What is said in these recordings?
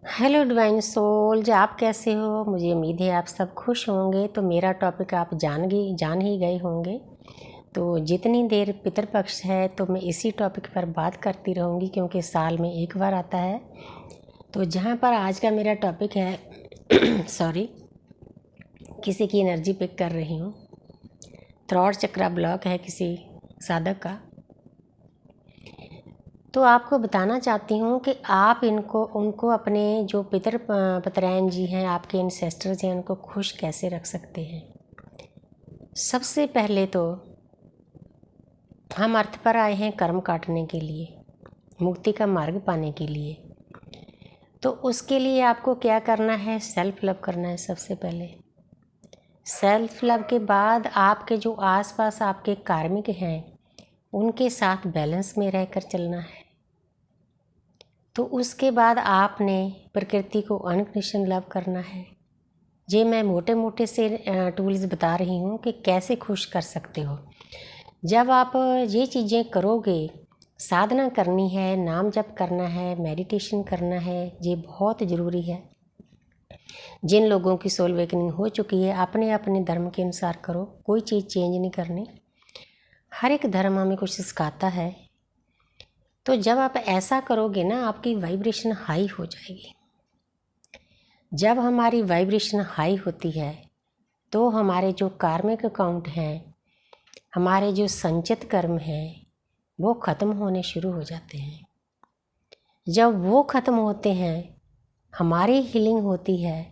Hello divine souls, आप कैसे हो? मुझे उम्मीद है आप सब खुश होंगे। तो मेरा टॉपिक आप जान ही गए होंगे। तो जितनी देर पितृपक्ष है तो मैं इसी टॉपिक पर बात करती रहूँगी, क्योंकि साल में एक बार आता है। तो जहाँ पर आज का मेरा टॉपिक है सॉरी, किसी की एनर्जी पिक कर रही हूँ। थ्रॉट चक्रा ब्लॉक है किसी साधक का। तो आपको बताना चाहती हूँ कि आप उनको अपने जो पितराइन जी हैं, आपके एंसेस्टर्स हैं, उनको खुश कैसे रख सकते हैं। सबसे पहले तो हम अर्थ पर आए हैं कर्म काटने के लिए, मुक्ति का मार्ग पाने के लिए। तो उसके लिए आपको क्या करना है? सेल्फ लव करना है सबसे पहले। सेल्फ लव के बाद आपके जो आसपास आपके कार्मिक हैं उनके साथ बैलेंस में रहकर चलना है। तो उसके बाद आपने प्रकृति को अनकंडीशनल लव करना है। ये मैं मोटे मोटे से टूल्स बता रही हूँ कि कैसे खुश कर सकते हो। जब आप ये चीज़ें करोगे, साधना करनी है, नाम जप करना है, मेडिटेशन करना है, ये बहुत ज़रूरी है। जिन लोगों की सोल अवेकनिंग हो चुकी है, अपने अपने धर्म के अनुसार करो, कोई चीज़ चेंज नहीं करनी। हर एक धर्म हमें कुछ सिखाता है। तो जब आप ऐसा करोगे ना, आपकी वाइब्रेशन हाई हो जाएगी। जब हमारी वाइब्रेशन हाई होती है तो हमारे जो कार्मिक अकाउंट हैं, हमारे जो संचित कर्म हैं, वो ख़त्म होने शुरू हो जाते हैं। जब वो ख़त्म होते हैं, हमारी हीलिंग होती है,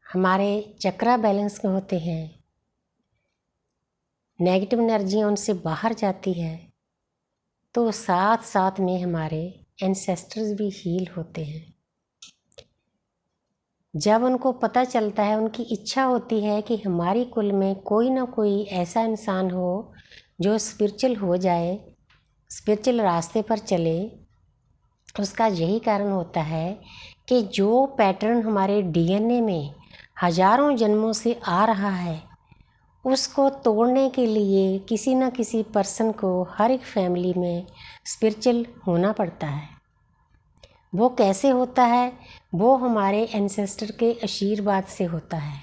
हमारे चक्रा बैलेंस में होते हैं, नेगेटिव एनर्जी उनसे बाहर जाती है, तो साथ साथ में हमारे एंसेस्टर्स भी हील होते हैं। जब उनको पता चलता है, उनकी इच्छा होती है कि हमारी कुल में कोई ना कोई ऐसा इंसान हो जो स्पिरिचुअल हो जाए, स्पिरिचुअल रास्ते पर चले। उसका यही कारण होता है कि जो पैटर्न हमारे डीएनए में हजारों जन्मों से आ रहा है, उसको तोड़ने के लिए किसी न किसी पर्सन को हर एक फैमिली में स्पिरिचुअल होना पड़ता है। वो कैसे होता है? वो हमारे एंसेस्टर के आशीर्वाद से होता है।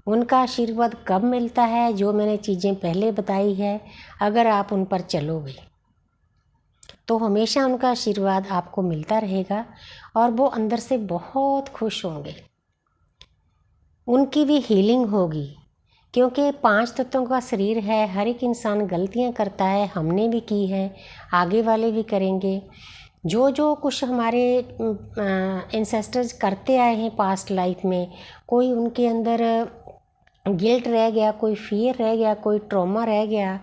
उनका आशीर्वाद कब मिलता है? जो मैंने चीज़ें पहले बताई है, अगर आप उन पर चलोगे तो हमेशा उनका आशीर्वाद आपको मिलता रहेगा और वो अंदर से बहुत खुश होंगे। उनकी भी हीलिंग होगी, क्योंकि 5 तत्वों का शरीर है। हर एक इंसान गलतियां करता है, हमने भी की है, आगे वाले भी करेंगे। जो जो कुछ हमारे एंसेस्टर्स करते आए हैं पास्ट लाइफ में, कोई उनके अंदर गिल्ट रह गया, कोई फियर रह गया, कोई ट्रॉमा रह गया,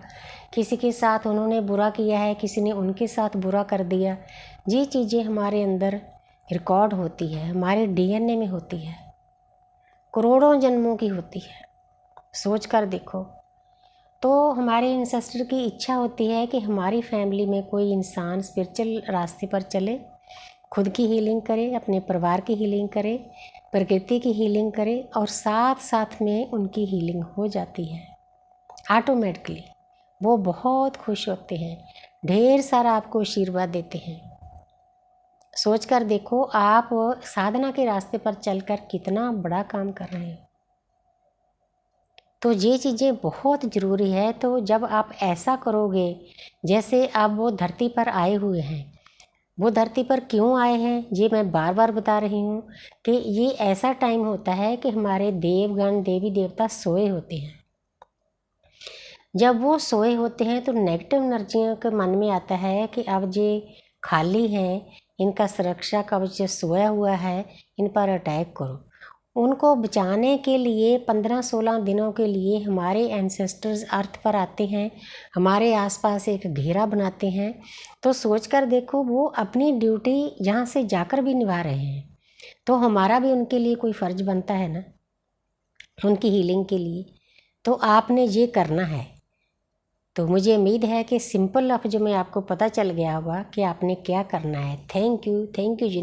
किसी के साथ उन्होंने बुरा किया है, किसी ने उनके साथ बुरा कर दिया। ये चीज़ें हमारे अंदर रिकॉर्ड होती है, हमारे डीएनए में होती है, करोड़ों जन्मों की होती है। सोच कर देखो। तो हमारे एंसेस्टर की इच्छा होती है कि हमारी फैमिली में कोई इंसान स्पिरिचुअल रास्ते पर चले, खुद की हीलिंग करे, अपने परिवार की हीलिंग करे, प्रकृति की हीलिंग करे, और साथ साथ में उनकी हीलिंग हो जाती है ऑटोमेटिकली। वो बहुत खुश होते हैं, ढेर सारा आपको आशीर्वाद देते हैं। सोच कर देखो, आप साधना के रास्ते पर चलकर कितना बड़ा काम कर रहे हो। तो ये चीज़ें बहुत ज़रूरी है। तो जब आप ऐसा करोगे, जैसे अब वो धरती पर आए हुए हैं, वो धरती पर क्यों आए हैं ये मैं बार बार बता रही हूँ कि ये ऐसा टाइम होता है कि हमारे देवगण देवी देवता सोए होते हैं। जब वो सोए होते हैं तो नेगेटिव एनर्जियों के मन में आता है कि अब ये खाली हैं, इनका सुरक्षा कवच सोया हुआ है, इन पर अटैक करो। उनको बचाने के लिए 15-16 दिनों के लिए हमारे एंसेस्टर्स अर्थ पर आते हैं, हमारे आसपास एक घेरा बनाते हैं। तो सोच कर देखो, वो अपनी ड्यूटी यहाँ से जाकर भी निभा रहे हैं, तो हमारा भी उनके लिए कोई फ़र्ज बनता है ना, उनकी हीलिंग के लिए। तो आपने ये करना है। तो मुझे उम्मीद है कि सिंपल लफ्ज़ में आपको पता चल गया होगा कि आपने क्या करना है। Thank you ji.